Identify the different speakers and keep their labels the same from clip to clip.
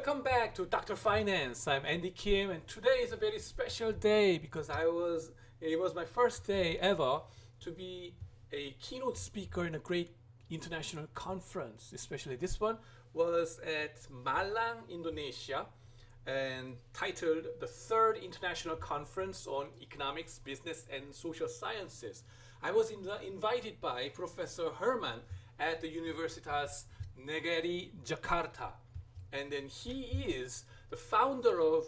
Speaker 1: Welcome back to Dr. Finance. I'm Andy Kim, and today is a very special day because it was my first day ever to be a keynote speaker in a great international conference. Especially this one was at Malang, Indonesia, and titled the Third International Conference on Economics, Business, and Social Sciences. I was invited by Professor Herman at the Universitas Negeri Jakarta. And then he is the founder of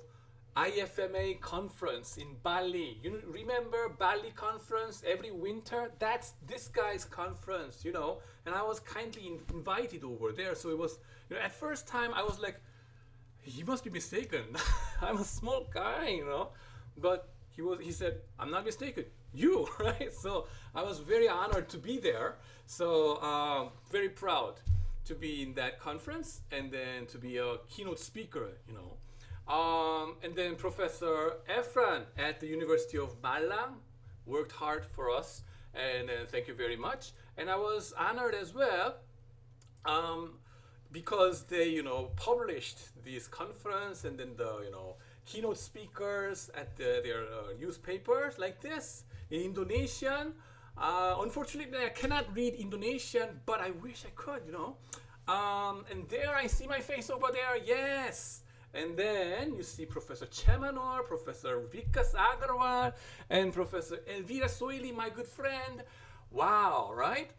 Speaker 1: IFMA conference in Bali. You remember Bali conference every winter? That's this guy's conference, and I was kindly invited over there. So it was, at first time I was like, he must be mistaken. I'm a small guy, but he said, I'm not mistaken, you, right? So I was very honored to be there. So very proud to be in that conference and then to be a keynote speaker, and then Professor Efran at the University of Malang worked hard for us, and thank you very much. And I was honored as well because they, published this conference and then the, keynote speakers at their newspapers like this in Indonesian. Unfortunately, I cannot read Indonesian, but I wish I could, And there I see my face over there, yes. And then you see Professor Chemanor, Professor Vikas Agarwal, and Professor Elvira Soili, my good friend. Wow, right?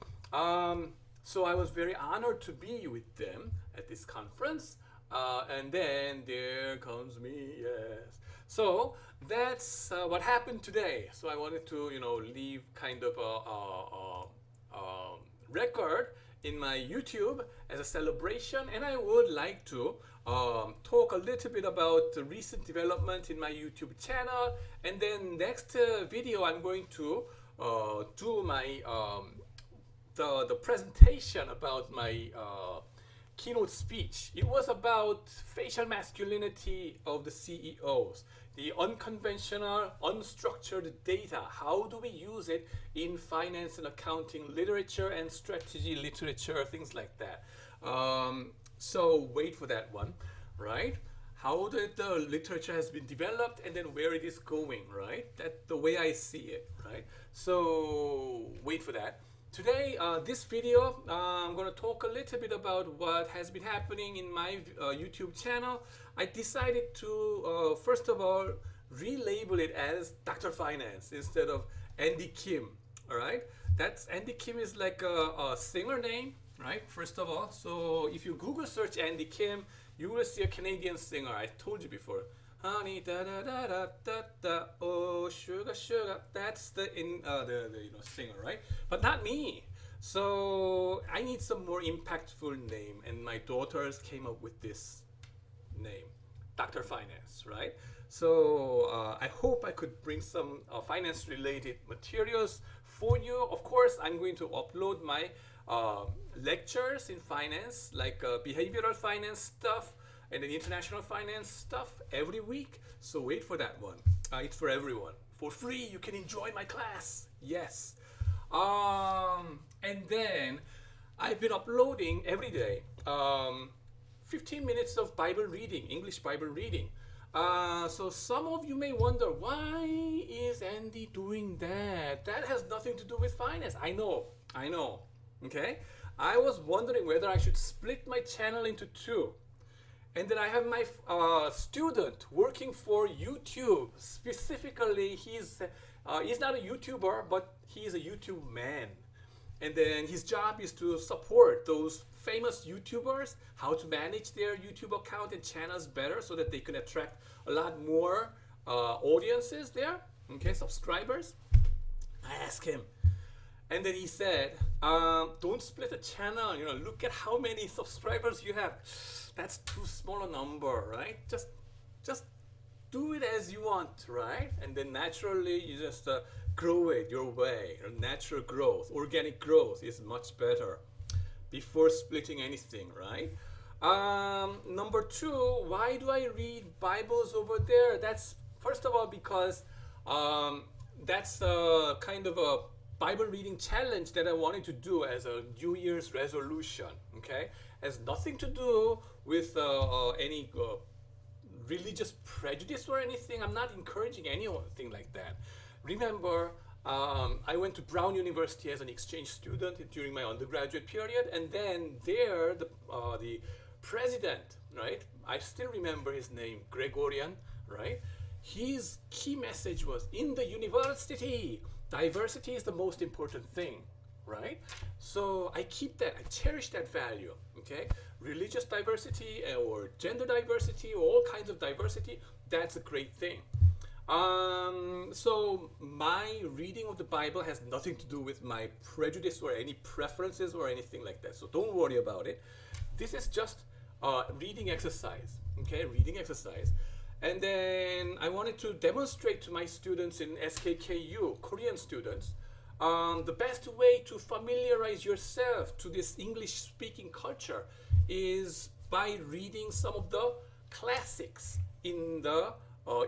Speaker 1: So I was very honored to be with them at this conference. And then there comes me, yes. So that's what happened today. So I wanted to, leave kind of a record in my YouTube as a celebration, and I would like to talk a little bit about the recent development in my YouTube channel. And then next video, I'm going to do my the presentation about my keynote speech. It was about facial masculinity of the CEOs, the unconventional, unstructured data. How do we use it in finance and accounting literature and strategy literature, things like that. So wait for that one, right? How the literature has been developed and then where it is going, right? That's the way I see it, right? So wait for that. Today, this video, I'm going to talk a little bit about what has been happening in my YouTube channel. I decided to, first of all, relabel it as Dr. Finance instead of Andy Kim, all right? That's Andy Kim is like a singer name, right? First of all, so if you Google search Andy Kim, you will see a Canadian singer. I told you before. Honey, da da da da da da, oh sugar sugar. That's the singer, right? But not me. So I need some more impactful name, and my daughters came up with this name, Dr. Finance, right? So I hope I could bring some finance-related materials for you. Of course, I'm going to upload my lectures in finance, like behavioral finance stuff, and then international finance stuff every week. So wait for that one. It's for everyone. For free, you can enjoy my class. Yes. And then I've been uploading every day 15 minutes of Bible reading, English Bible reading. So some of you may wonder, why is Andy doing that? That has nothing to do with finance. I know. Okay? I was wondering whether I should split my channel into two. And then I have my student working for YouTube. Specifically, he's not a YouTuber, but he's a YouTube man. And then his job is to support those famous YouTubers, how to manage their YouTube account and channels better so that they can attract a lot more audiences there, okay, subscribers. I asked him. And then he said, don't split the channel, look at how many subscribers you have. That's too small a number, right? Just do it as you want, right? And then naturally you just grow it your way. Natural growth, organic growth is much better before splitting anything, right? Number two, why do I read Bibles over there? That's first of all because that's a kind of a Bible reading challenge that I wanted to do as a New Year's resolution, okay? Has nothing to do with any religious prejudice or anything. I'm not encouraging anything like that. Remember, I went to Brown University as an exchange student during my undergraduate period, and then there the president, right? I still remember his name, Gregorian, right? His key message was, in the university, diversity is the most important thing, right? So I keep that, I cherish that value, okay? Religious diversity or gender diversity, all kinds of diversity, that's a great thing. So my reading of the Bible has nothing to do with my prejudice or any preferences or anything like that. So don't worry about it. This is just reading exercise, okay? Reading exercise. And then I wanted to demonstrate to my students in SKKU, Korean students, the best way to familiarize yourself to this English-speaking culture is by reading some of the classics in the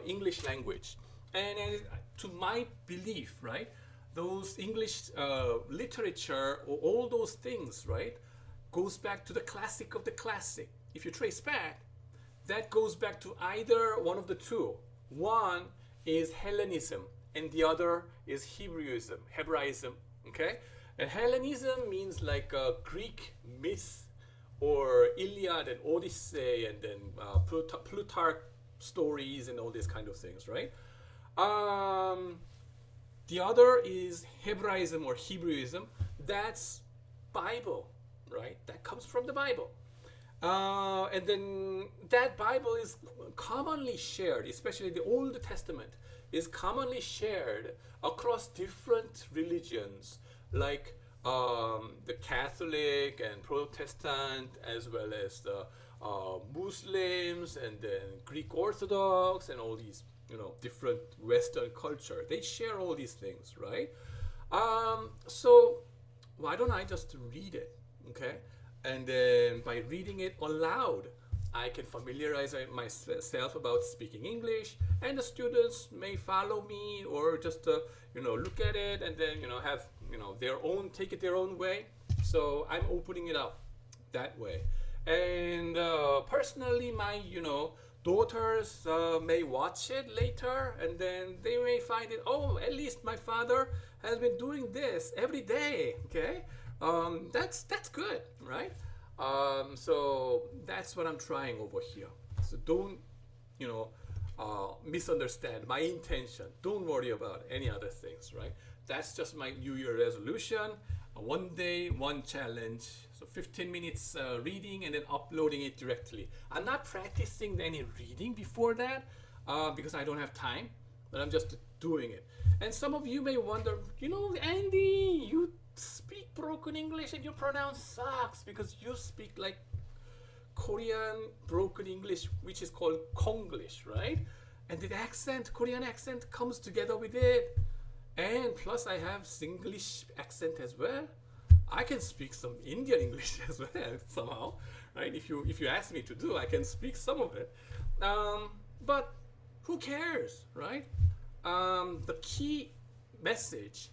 Speaker 1: English language. And to my belief, right, those English literature, or all those things, right, goes back to the classic of the classic. If you trace back, that goes back to either one of the two. One is Hellenism, and the other is Hebraism, okay? And Hellenism means like Greek myth, or Iliad and Odyssey, and then Plutarch stories and all these kind of things, right? The other is Hebraism or Hebrewism. That's Bible, right? That comes from the Bible. And then that Bible is commonly shared, especially the Old Testament, is commonly shared across different religions, like the Catholic and Protestant, as well as the Muslims, and then Greek Orthodox, and all these, different Western culture. They share all these things, right? So why don't I just read it, okay? And then by reading it aloud, I can familiarize myself about speaking English, and the students may follow me, or just look at it, and then have take it their own way. So I'm opening it up that way. And personally, my daughters may watch it later, and then they may find it, oh, at least my father has been doing this every day, okay? That's good, right? So that's what I'm trying over here. So don't, misunderstand my intention. Don't worry about any other things, right? That's just my New Year resolution. One day, one challenge. So 15 minutes reading and then uploading it directly. I'm not practicing any reading before that because I don't have time, but I'm just doing it. And some of you may wonder, Andy, you speak broken English and your pronounce sucks because you speak like Korean broken English, which is called Konglish, right? And the accent, Korean accent, comes together with it. And plus I have Singlish accent as well. I can speak some Indian English as well somehow, right? If you ask me to do, I can speak some of it. But who cares, right? The key message,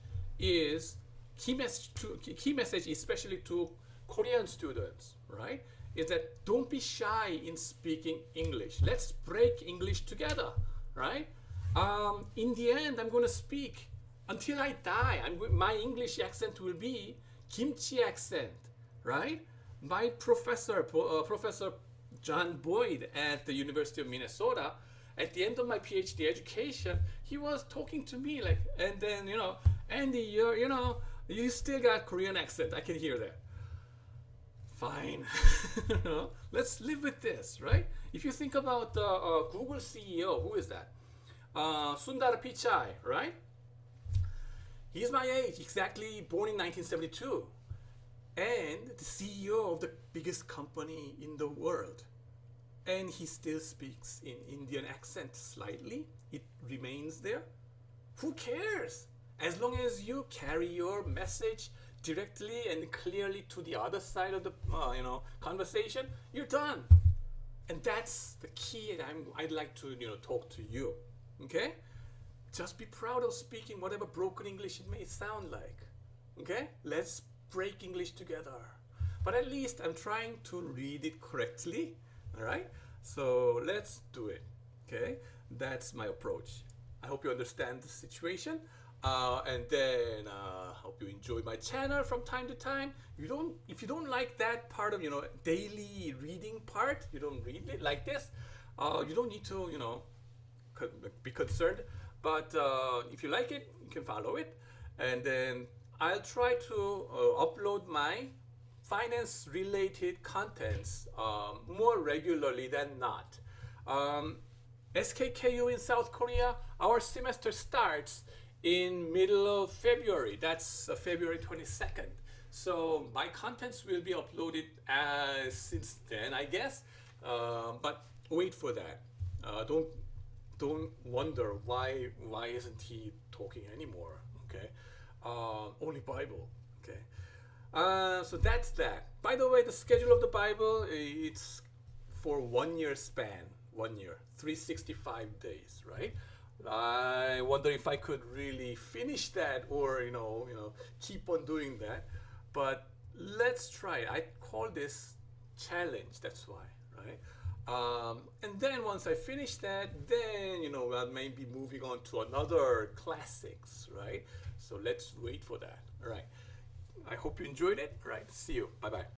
Speaker 1: especially to Korean students, right, is that don't be shy in speaking English. Let's break English together, right? In the end, I'm going to speak until I die. My English accent will be kimchi accent, right? My professor, Professor John Boyd at the University of Minnesota, at the end of my PhD education, he was talking to me like, and then, Andy, you still got Korean accent. I can hear that. Fine. Let's live with this, right? If you think about Google CEO, who is that? Sundar Pichai, right? He's my age, exactly born in 1972. And the CEO of the biggest company in the world. And he still speaks in Indian accent slightly. It remains there. Who cares? As long as you carry your message directly and clearly to the other side of the conversation, you're done. And that's the key that I'd like to talk to you. Okay? Just be proud of speaking whatever broken English it may sound like. Okay? Let's break English together. But at least I'm trying to read it correctly, All right, so let's do it. Okay, that's my approach. I hope you understand the situation. And then hope you enjoy my channel from time to time. If you don't like that part of daily reading part, you don't read it like this. You don't need to be concerned. But if you like it, you can follow it. And then I'll try to upload my finance related contents more regularly than not. SKKU in South Korea, our semester starts in middle of February. That's February 22nd. So my contents will be uploaded since then, I guess. But wait for that. Don't wonder why isn't he talking anymore. Okay, only Bible. Okay, so that's that. By the way, the schedule of the Bible, it's for 1 year span. 1 year, 365 days, right? I wonder if I could really finish that, or keep on doing that. But let's try it. I call this challenge. That's why, right? And then once I finish that, then I may be moving on to another classics, right? So let's wait for that. All right. I hope you enjoyed it. All right. See you. Bye bye.